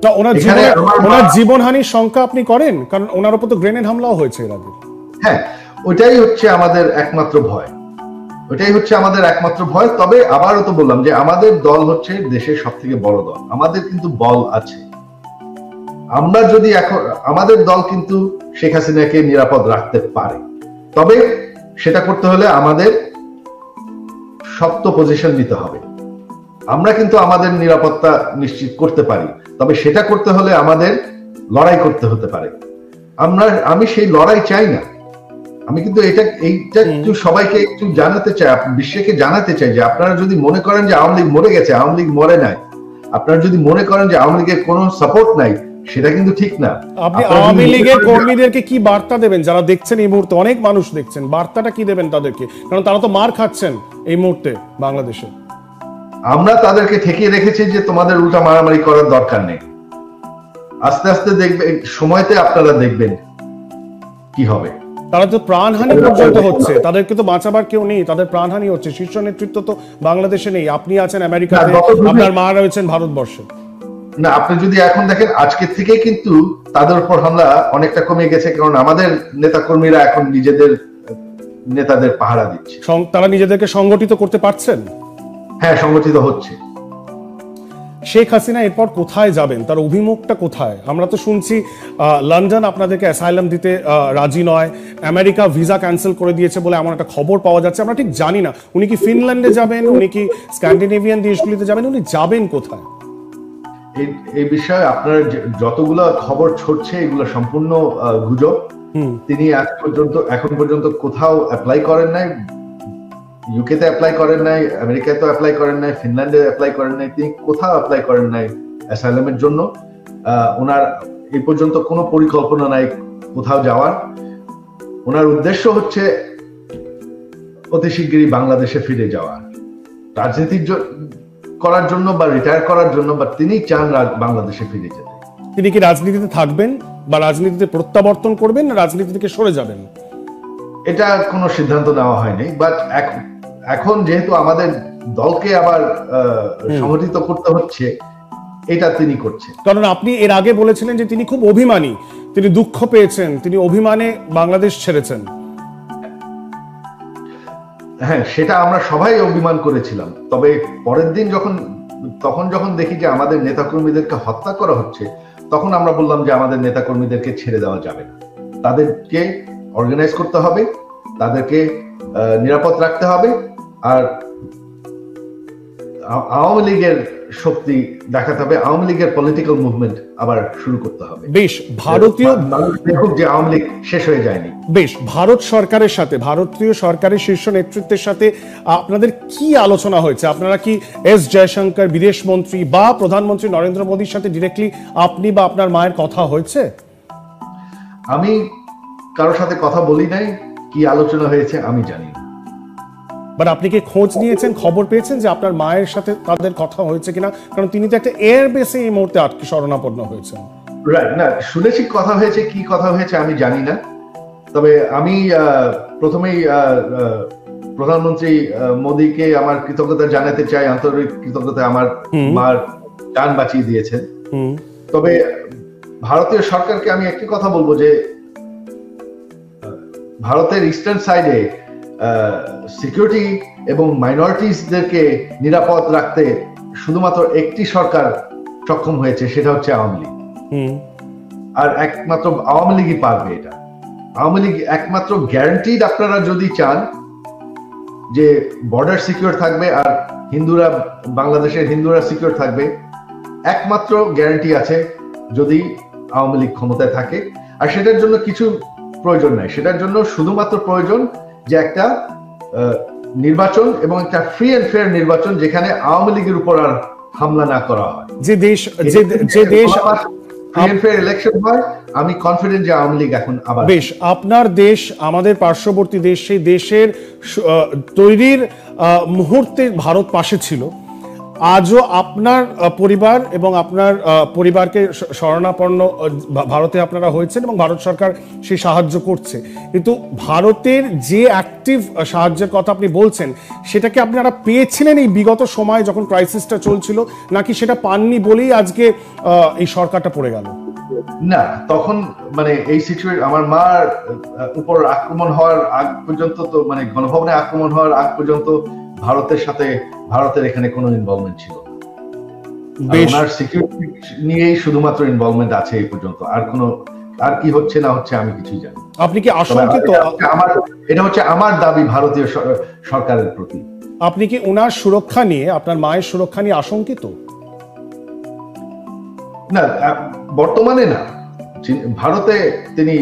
না, ওনার জীবনহানির শঙ্কা আপনি করেন? কারণ ওনার উপর তো গ্রেনেড হামলাও হয়েছে এর আগে। হ্যাঁ, ওইটাই হচ্ছে আমাদের একমাত্র ভয়, ওইটাই হচ্ছে আমাদের একমাত্র ভয়। তবে আবারও তো বললাম যে আমাদের দল হচ্ছে দেশের সব থেকে বড় দল, আমাদের কিন্তু বল আছে। আমরা যদি এখন আমাদের দল কিন্তু শেখ হাসিনাকে নিরাপদ রাখতে পারে, তবে সেটা করতে হলে আমাদের শক্ত পজিশন নিতে হবে। আমরা কিন্তু আমাদের নিরাপত্তা নিশ্চিত করতে পারি, তবে সেটা করতে হলে আমাদের লড়াই করতে হতে পারে। আমি সেই লড়াই চাই না। আমি কিন্তু এইটা একটু সবাইকে একটু জানাতে চাই, বিশ্বকে জানাতে চাই যে আপনারা যদি মনে করেন যে আওয়ামী লীগ মরে গেছে, আওয়ামী লীগ মরে নাই। আপনারা যদি মনে করেন যে আওয়ামী লীগের কোনো সাপোর্ট নাই, সেটা কিন্তু ঠিক না। আপনি আওয়ামী লীগের কর্মীদেরকে কি বার্তা দেবেন? যারা দেখছেন এই মুহূর্তে, অনেক মানুষ দেখছেন, বার্তাটা কি দেবেন তাদেরকে? কারণ তারা তো মার খাচ্ছেন এই মুহূর্তে বাংলাদেশে। আমরা তাদেরকে ঠেকিয়ে রেখেছি যে তোমাদের উল্টা মারামারি করার দরকার নেই। আস্তে আস্তে দেখবে, সময়তে আপনারা দেখবেন কি হবে। তারা তো প্রাণহানি পর্যন্ত হচ্ছে, তাদেরকে তো বাঁচাবার কেউ নেই, তাদের প্রাণহানি হচ্ছে। শীর্ষ নেতৃত্ব তো বাংলাদেশে নেই, আপনি আছেন আমেরিকাতে, আপনার মা রয়েছেন ভারতবর্ষে। না, আপনি যদি এখন দেখেন আজকের থেকে কিন্তু তাদের উপর হামলা অনেকটা কমে গেছে, কারণ আমাদের নেতাকর্মীরা এখন নিজেদের নেতাদের পাহারা দিচ্ছে। তারা নিজেদেরকে সংগঠিত করতে পারছেন? হ্যাঁ, সংগঠিত হচ্ছে। শেখ হাসিনা এরপর কোথায় যাবেন? তার অভিমুখটা কোথায়? আমরা তো শুনছি লন্ডন আপনাদেরকে অ্যাসাইলাম দিতে রাজি নয়, আমেরিকা ভিসা ক্যান্সেল করে দিয়েছে বলে এমন একটা খবর পাওয়া যাচ্ছে। আমরা ঠিক জানি না উনি কি ফিনল্যান্ডে যাবেন, উনি কি স্ক্যান্ডিনেভিয়ান দেশগুলিতে যাবেন, উনি যাবেন কোথায়? এই বিষয়ে আপনার যতগুলো খবর ছড়ছে এগুলো সম্পূর্ণ গুজব। তিনি এখন পর্যন্ত কোথাও অ্যাপ্লাই করেন নাই, ইউকে তে অ্যাপ্লাই করেন নাই, আমেরিকায় তো অ্যাপ্লাই করেন নাই, ফিনল্যান্ডে অ্যাপ্লাই করেন নাই, তিনি কোথাও অ্যাপ্লাই করেন নাই অ্যাসাইলামের জন্য। ওনার এই পর্যন্ত কোনো পরিকল্পনা নাই কোথাও যাওয়ার। ওনার উদ্দেশ্য হচ্ছে অতি শিগগিরই বাংলাদেশে ফিরে যাওয়া, রাজনীতি করার জন্য বা রিটায়ার করার জন্য, বা তিনি চান বাংলাদেশে ফিরে যেতে। তিনি কি রাজনীতিতে থাকবেন বা রাজনীতিতে প্রত্যাবর্তন করবেন, না রাজনীতি থেকে সরে যাবেন? এটা কোনো সিদ্ধান্ত নেওয়া হয়নি, বাট এখন যেহেতু আমাদের দলকে আবার সংগঠিত করতে হচ্ছে, এটা তিনি করছেন। কারণ আপনি এর আগে বলেছিলেন যে তিনি খুব অভিমানী, তিনি দুঃখ পেয়েছেন, তিনি অভিমানে বাংলাদেশ ছেড়েছেন। হ্যাঁ, সেটা আমরা সবাই অভিমান করেছিলাম। তবে পরের দিন যখন দেখি যে আমাদের নেতাকর্মীদেরকে হত্যা করা হচ্ছে, তখন আমরা বললাম যে আমাদের নেতাকর্মীদেরকে ছেড়ে দেওয়া যাবে না, তাদেরকে অর্গানাইজ করতে হবে, তাদেরকে নিরাপদ রাখতে হবে, আর আওয়ামী লীগের শক্তি দেখাতে হবে, আওয়ামী লীগের পলিটিক্যাল মুভমেন্ট আবার শুরু করতে হবে। বেশ, ভারতীয় দেখুক যে আওয়ামী লীগ শেষ হয়ে যায়নি। বেশ, ভারত সরকারের সাথে, ভারতীয় সরকারের শীর্ষ নেতৃত্বের সাথে আপনাদের কি আলোচনা হয়েছে? আপনারা কি এস জয়শঙ্কর বিদেশ মন্ত্রী বা প্রধানমন্ত্রী নরেন্দ্র মোদীর সাথে ডিরেক্টলি আপনি বা আপনার মায়ের কথা হয়েছে? আমি কারোর সাথে কথা বলি নাই, কি আলোচনা হয়েছে আমি জানি না। বাট আপনি কি খোঁজ নিয়েছেন, খবর পেয়েছেন যে আপনার মায়ের সাথে তাদের কথা হয়েছে কিনা? কারণ তিনি তো একটা এয়ারবেসে এই মুহূর্তে আটকে শরণাপন্ন হয়েছেন। রাইট, না শুনেছি কথা হয়েছে, কি কথা হয়েছে আমি জানি না। তবে আমি প্রথমেই প্রধানমন্ত্রী মোদীকে আমার কৃতজ্ঞতা জানাতে চাই, আন্তরিক কৃতজ্ঞতা, আমার মার জান বাঁচিয়ে দিয়েছেন। তবে ভারতীয় সরকারকে আমি একটি কথা বলবো যে ভারতের ইস্টার্ন সাইডে সিকিউরিটি এবং মাইনরিটিসদেরকে নিরাপদ রাখতে শুধুমাত্র একটি সরকার সক্ষম হয়েছে, সেটা হচ্ছে আওয়ামী লীগ। আর একমাত্র আওয়ামী লীগই পারবে এটা। আওয়ামী লীগ একমাত্র গ্যারান্টিড, আপনারা যদি চান যে বর্ডার সিকিউর থাকবে আর বাংলাদেশের হিন্দুরা সিকিউর থাকবে, একমাত্র গ্যারান্টি আছে যদি আওয়ামী লীগ ক্ষমতায় থাকে। আর সেটার জন্য কিছু প্রয়োজন নাই, সেটার জন্য শুধুমাত্র প্রয়োজন যে একটা নির্বাচন, এবং একটা ফ্রি এন্ড ফেয়ার নির্বাচন, যেখানে আওয়ামী লীগের উপর আর হামলা না করা হয়। যে দেশ ফ্রি এন্ড ফেয়ার ইলেকশন হয়, আমি কনফিডেন্ট যে আওয়ামী লীগ এখন আবার। বেশ, আপনার দেশ আমাদের পার্শ্ববর্তী দেশ, সেই দেশের তৈরির মুহূর্তে ভারত পাশে ছিল। আজও আপনার পরিবার এবং আপনার পরিবারকে শরণাপন্ন ভারতে আপনারা হয়েছেন এবং ভারত সরকার সেই সাহায্য করছে, কিন্তু ভারতের যে অ্যাক্টিভ সাহায্যের কথা আপনি বলছেন সেটাকে আপনারা পেয়েছিলেন এই বিগত সময় যখন ক্রাইসিসটা চলছিল, নাকি সেটা পাননি বলেই আজকে এই সরকারটা পড়ে গেল? না, তখন মানে এই সিচুয়েশন আমার মার উপর আক্রমণ হওয়ার আগ পর্যন্ত, তো মানে গণভবনে আক্রমণ হওয়ার আগ পর্যন্ত ভারতের এখানে কোনো ইনভলভমেন্ট ছিল না। ওনার সিকিউরিটি নিয়েই শুধুমাত্র ইনভলভমেন্ট আছে এই পর্যন্ত, আর কি হচ্ছে না হচ্ছে আমি কিছুই জানি। আপনি কি আশঙ্কিত? এটা হচ্ছে আমার দাবি ভারতীয় সরকারের প্রতি। আপনি কি ওনার সুরক্ষা নিয়ে, আপনার মায়ের সুরক্ষা নিয়ে আশঙ্কিত? না, বর্তমানে না, ভারতে তিনি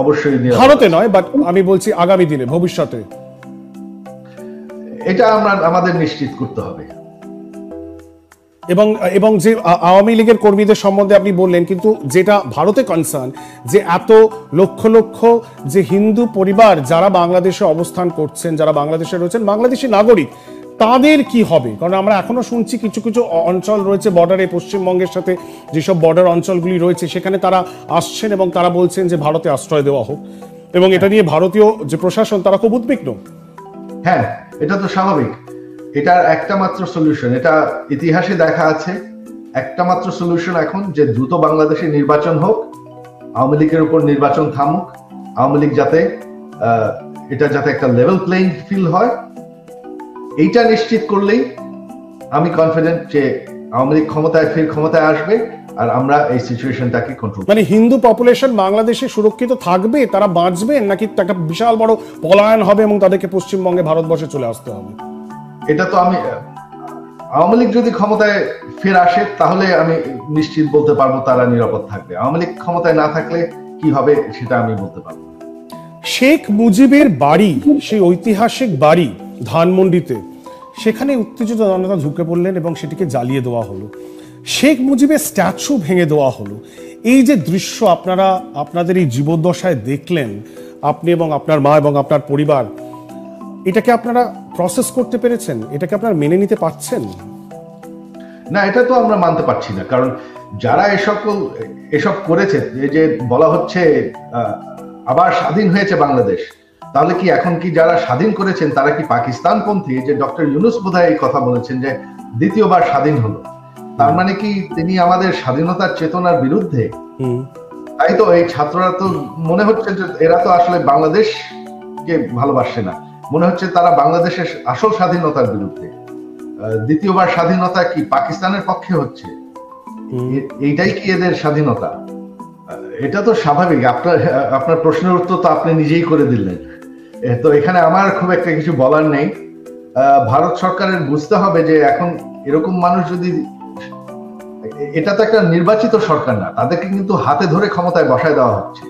অবশ্যই ভারতে নয়, বাট আমি বলছি আগামী দিনে, ভবিষ্যতে এটা আমাদের নিশ্চিত করতে হবে। এবং যে আওয়ামী লীগের কর্মীদের সম্বন্ধে আপনি বললেন, কিন্তু যেটা ভারতে কনসার্ন, যে এত লক্ষ লক্ষ যে হিন্দু পরিবার যারা বাংলাদেশে অবস্থান করছেন, যারা বাংলাদেশে রয়েছেন, বাংলাদেশি নাগরিক, তাদের কি হবে? কারণ আমরা এখনো শুনছি কিছু কিছু অঞ্চল রয়েছে বর্ডারে, পশ্চিমবঙ্গের সাথে যেসব বর্ডার অঞ্চলগুলি রয়েছে সেখানে তারা আসছেন এবং তারা বলছেন যে ভারতে আশ্রয় দেওয়া হোক, এবং এটা নিয়ে ভারতীয় যে প্রশাসন তারা খুব উদ্বিগ্ন। হ্যাঁ, এটা তো স্বাভাবিক। এটার একটা মাত্র সলিউশন, এটা ইতিহাসে দেখা আছে, একটা মাত্র সলিউশন এখন, যে দ্রুত বাংলাদেশে নির্বাচন হোক, আওয়ামী লীগের উপর নির্বাচন থামুক, আওয়ামী লীগ যাতে একটা লেভেল প্লেইং ফিল্ড হয়, এইটা নিশ্চিত করলেই আমি কনফিডেন্ট যে আওয়ামী লীগ ক্ষমতায় আসবে আর আমরা এই সিচুয়েশনটাকে কন্ট্রোল। মানে হিন্দু পপুলেশন বাংলাদেশে সুরক্ষিত থাকবে, তারা বাঁচবেন, নাকি একটা বিশাল বড় পলায়ন হবে এবং তাদেরকে পশ্চিমবঙ্গে, ভারতবর্ষে চলে আসতে হবে? এটা তো আমি, আওয়ামী লীগ যদি ক্ষমতায় ফের আসে তাহলে আমি নিশ্চিত বলতে পারবো তারা নিরাপদ থাকবে। আওয়ামী লীগ ক্ষমতায় না থাকলে কি হবে সেটা আমি বলতে পারবো। শেখ মুজিবের বাড়ি, সেই ঐতিহাসিক বাড়ি ধানমন্ডিতে, সেখানে উত্তেজিত জনতা ঢুকে পড়লেন এবং সেটিকে জ্বালিয়ে দেওয়া হলো, শেখ মুজিবের স্ট্যাচু ভেঙে দেওয়া হলো। এই যে দৃশ্য আপনারা আপনাদের এই জীবদ্দশায় দেখলেন, আপনি এবং আপনার মা এবং আপনার পরিবার, এটাকে আপনারা প্রসেস করতে পেরেছেন? এটাকে আপনারা মেনে নিতে পারছেন? না, এটা তো আমরা মানতে পারছি না, কারণ যারা এসব করেছে, যে বলা হচ্ছে আবার স্বাধীন হয়েছে বাংলাদেশ, তাহলে কি এখন কি যারা স্বাধীন করেছেন তারা কি পাকিস্তানপন্থী? যে ডক্টর ইউনূস বোধহয় এই কথা বলেছেন যে দ্বিতীয়বার স্বাধীন হলো, তার মানে কি তিনি আমাদের স্বাধীনতার চেতনার বিরুদ্ধে? তাই তো এই ছাত্ররা তো মনে হচ্ছে যে এরা তো আসলে বাংলাদেশকে ভালোবাসে না, মনে হচ্ছে তারা বাংলাদেশের আসল স্বাধীনতার বিরুদ্ধে। দ্বিতীয়বার স্বাধীনতা কি পাকিস্তানের পক্ষে হচ্ছে? এইটাই কি এদের স্বাধীনতা? এটা তো স্বাভাবিক। আপনার প্রশ্নের উত্তর তো আপনি নিজেই করে দিলেন, তো এখানে আমার খুব একটা কিছু বলার নেই। ভারত সরকারের বুঝতে হবে যে এখন এরকম মানুষ যদি, এটা তো একটা নির্বাচিত সরকার না, তাদেরকে কিন্তু হাতে ধরে ক্ষমতায় বসায় দেওয়া হচ্ছে।